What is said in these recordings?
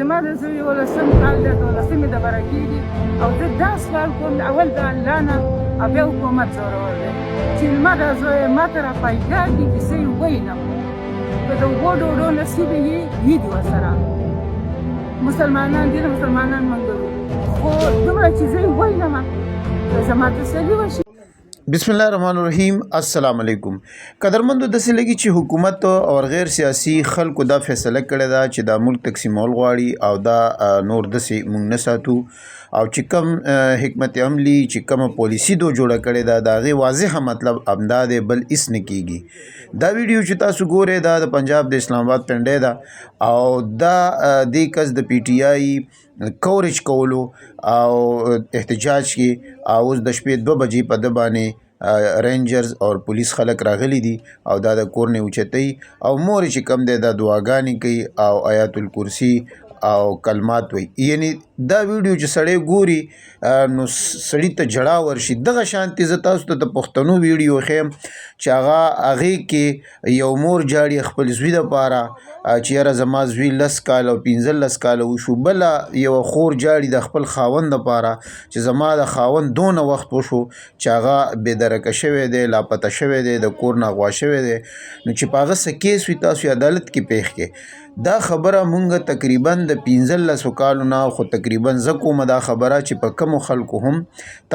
زما د زوی 11 کال دی، 12 د بره کېږي او زه دا سوال کوم اول د الله نه او بیا حکومت زورور دی چې زما دا زوی ماته را پیدا کړي چې څه یې ووینم. که د اوبو ډوډو نصیب یې دي ورسره مسلمانان دي، د مسلمانان منګلو، خو دومره چې زه یې ووینم زما تسلي وشي. بسم الله الرحمن الرحیم. السلام علیکم. قدرمندو داسې لګي چې حکومت او غیر سیاسي خلکو دا فیصله کړې ده چې دا ملک تقسیمول غواړي او دا نور داسې موږ نه ساتو او چې کوم حکمت عملی چې کومه پالیسي دو جوړه کړې ده د هغې واضحه مطلب همدا دی، بل هېڅ نه کېږي. دا ویډیو چې تاسو ګورئ دا د پنجاب د اسلام آباد پنډی ده او دا دې کس د پی ټي آی کوریج کولو او احتجاج کې او اوس د شپې 2 بجې په ده باندې رینجرز او پولیس خلک راغلي دي او دا د کور نه اوچتوي او مور چې کم دی دا دعاګانې کوي او آیات الکرسي او کلمات وي. یعنی دا ویډیو چې سړی ګوري نو سړي ته جړا ورشي. دغه شانتې زه تاسو ته د پښتنو ویډیو ښیم چې هغې کې یو مور جاړي خپل زوی دپاره چې یاره زما زوی 10 کال او 15 کاله وشو، بله یوه خور جاړي د خپل خاوند دپاره چې زما د خاوند دونه وخت وشو چې هغه بېدرکه شوی دی، لاپته شوی دی، د کور نه اغوا شوی دی، نو چې په هغه څه کیس وي تاسو عدالت کې پیښ کې. دا خبره مونږ تقریبا د 15 کالو نه خو تقریبا زه کومه دا خبره چې په کمو خلکو هم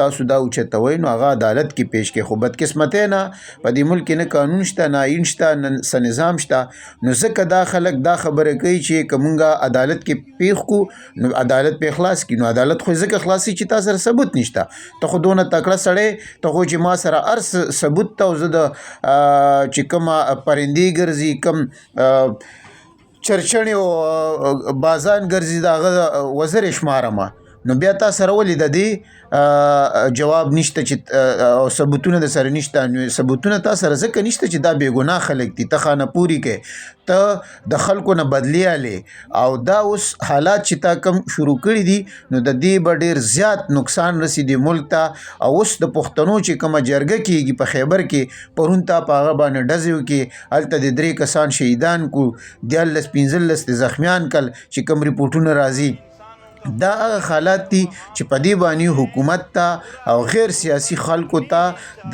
تاسو دا اوچتوئ نو هغه عدالت کې پیش کې. خو بدقسمتۍ نه په دې ملک کې نه قانون شته، نه آیین شته، نه څه نظام شته، نو ځکه دا خلک دا خبره کوي چې که مونږ عدالت کې پیښ کړو نو عدالت پې خلاص کړي. نو عدالت خو ځکه خلاصي چې تا سره ثبوت نشته. ته خو دونه تکړه سړی، ته خو چې ما سره هر ثبوت ته او زه د چې کومه پرندې ګرځي، کوم چرچڼې او بازان ګرځي د هغه وزر شمارمه، نو بیا تا سره ولې د دې جواب نشته چې او ثبوتونه د سره نشته. نو ثبوتونه تا سره ځکه نشته چې دا بېګناه خلک دي، ته خانه پوري کوې، ته د خلکو نه بدلی الی او دا اوس حالات چې تا کم شروع کړي دي نو د دې به ډېر زیات نقصان رسېږي ملک ته. او اوس د پښتنو چې کومه جرګه کېږي په خیبر کې، پرون تا په هغه باندې ډزې وکړې، هلته د 3 کسان شهیدان کو، 14-15 زخمیان کل چې کوم ریپورټونه راځي. دا هغه حالات دي چې په دې باندې حکومت ته او غیر سیاسي خلکو ته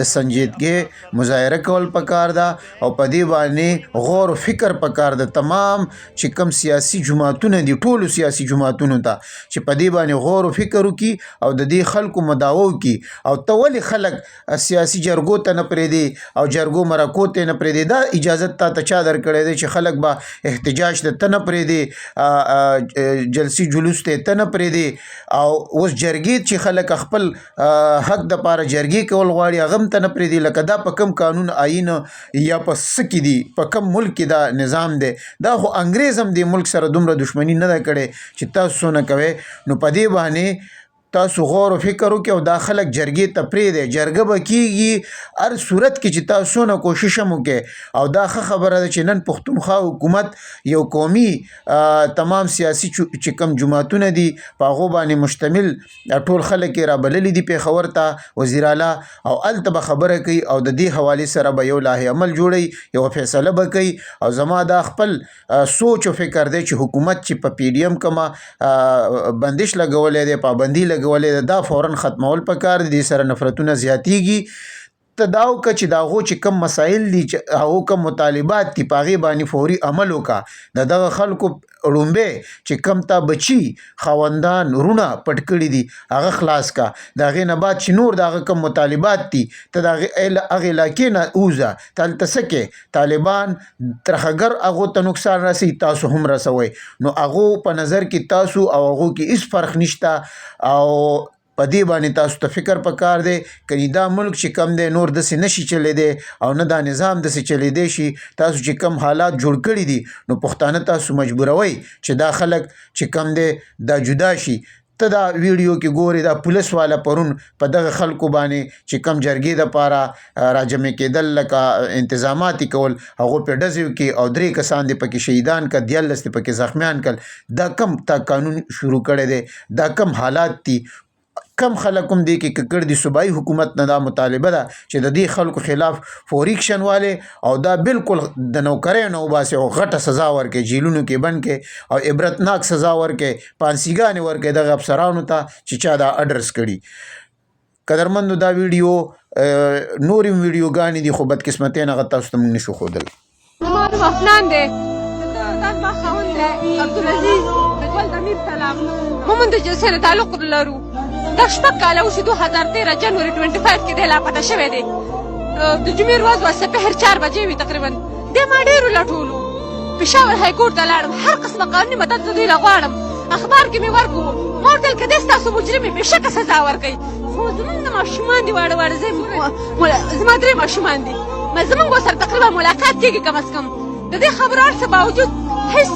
د سنجیدګۍ مظاهره کول پکار ده او په دې باندې غور و فکر پکار ده. تمام چې کوم سیاسي جماعتونه دي، ټولو سیاسي جماعتونو ته چې په دې باندې غور و فکر وکړي او د دې خلکو مداوا وکړي. او ته ولې خلک سیاسي جرګو ته نه پرېږدې او جرګو مرکو ته نه پرېږدې؟ دا اجازت تا ته چا درکړی دی چې خلک به احتجاج ته نه پرېږدې، جلسي جلوس ته نه پرېږدې؟ او اوس جرګې چې خلک خپل حق دپاره جرګې کول غواړي هغه هم ته نه پرېږدې. لکه دا په کوم قانون آیین یا په څه کې دي، په کوم ملک کې دا نظام دی؟ دا خو انګریز هم دې ملک سره دومره دښمني نه ده کړې چې تاسو څونه کوئ. نو په دې باندې تاسو غور و فکر وکړئ او دا خلک جرګې ته پرېږدئ. جرګه به کېږي هر صورت کې چې تاسو څونه کوشش هم وکړئ. او دا ښه خبره ده چې نن پښتونخوا حکومت یو قومي تمام سیاسي چې کوم جماعتونه دي په هغو باندې مشتمل ټول خلک یې رابللي دي پېښور ته، وزیر اعلی، او هلته به خبره کوي او د دې حوالې سره به یو لایحه عمل جوړوي، یوه فیصله به کوي. او زما دا خپل سوچ او فکر دی چې حکومت چې په پی ډي ایم کومه بندش لګولی دی، پابندي دا فوراً ختمول پکار دي. دې سره نفرتونه زیاتیږي. ته دا وکړه چې د هغو چې کوم مسایل دي، چې هغو کوم مطالبات دي، په هغې باندې فوري عمل وکړه. د دغه خلکو ړومبی چې کوم تا بچي خاوندان ورونه پټ کړي دي هغه خلاص کا. د هغې نه بعد چې نور د هغه کوم مطالبات دي ته د هغې علاقې نه ووځه، ته هلته څه کې طالبان ترخګر هغو ته نقصان رسوي، تاسو هم رسوئ. نو هغو په نظر کې تاسو او هغو کې هېڅ فرق نشته او په دې باندې تاسو ته فکر پکار دی. کني دا ملک چې کم دی نور داسې نشي چلېدی او نه دا نظام داسې چلېدی شي. تاسو چې کم حالات جوړ کړي دي نو پښتانه تاسو مجبوروئ چې دا خلک چې کم دی دا جدا شي. ته دا ویډیو کې ګورې دا پولیس والا پرون په دغه خلکو باندې چې کم جرګې دپاره راجمع کېدل لکه انتظامات یې کول هغو پې ډزې وکړي او 3 کسان دې پکې شهیدان کړه، 14 دې پکې زخمیان کړل. دا کم تا قانون شروع کړی دی؟ دا کم حالات دي کم خلک هم دی کې ککړ دي صوبایي حکومت نه دا مطالبه ده چې د دې خلکو خلاف فوري اکشن والے او دا بالکل د نوکرۍ نه وباسي او غټه سزا ورکړي جیلونو کې بند کړي او عبرتناک سزا ورکړي پانسیګانې ورکړي دغه افسرانو ته چې چا دا اډرس کړي قدرمندو دا ویډیو نورم ویډیوګانې دي خو بدقسمتۍ نه هغه تاسو ته موږ نشو ښودلی زما نوم افنان دی دا زما خاوند دی عبدالعزیز د ګل د میر سلام موږ د جلسې نه تعلق لرو دا شپږ کاله وشي 2013 جنوري 25 کې دی لاپته شوی دی د جمعې ورځ وه سپهر 4 بجې وي تقریبا دی ما ډېرو لټولو پېښور های کورټ ته لاړم هر قسمه قانوني مدد زه دوی له غواړم اخبار کې مې ورکړو ما ورته ویل که دی ستاسو مجرم یې بېشکه سزا ورکوئ خو زمونږ د ماشومان دي واړه واړه زما 3 ماشومان دي زمونږ ورسره تقریبا ملاقات کېږي کم از کم د دې خبرو هر څه باوجود هېڅ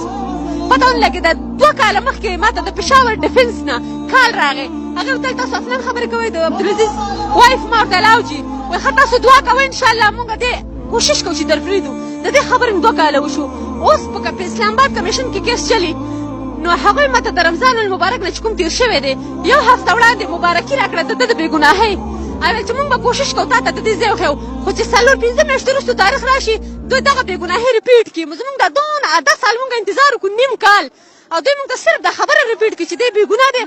پته ونه لګېده 2 کاله مخکې ما ته د پېښور ډیفنس نه کال راغی هغې ورته ویل تاسو افنان خبرې کوئ د عبدالعزیز وایف ما ورته لاوجي وایي ښه تاسو دعا کوئ انشاءالله مونږ دې کوشش کوو چې در پرېږدو د دې خبرې مې 2 کاله وشو اوس په اسلام آباد کمیشن کې کیس چلی نو هغوی ما ته د رمضان المبارک نه چې کوم تېر شوی دی 1 هفته وړاندې مبارکي راکړه د ده د بېګناهۍ ویل چې مونږ به کوشش کوو تا ته د دې ځای وښیو خو چې 4-5 میاشتې وروستو تاریخ راشي دوی دغه بېګناهي رپیټ کړي زمونږ دا دونه 10 سال مونږ انتظار وکړو نیم کال او دوی مونږ ته صرف دا خبره رپیټ کړي چې دی بېګناه دی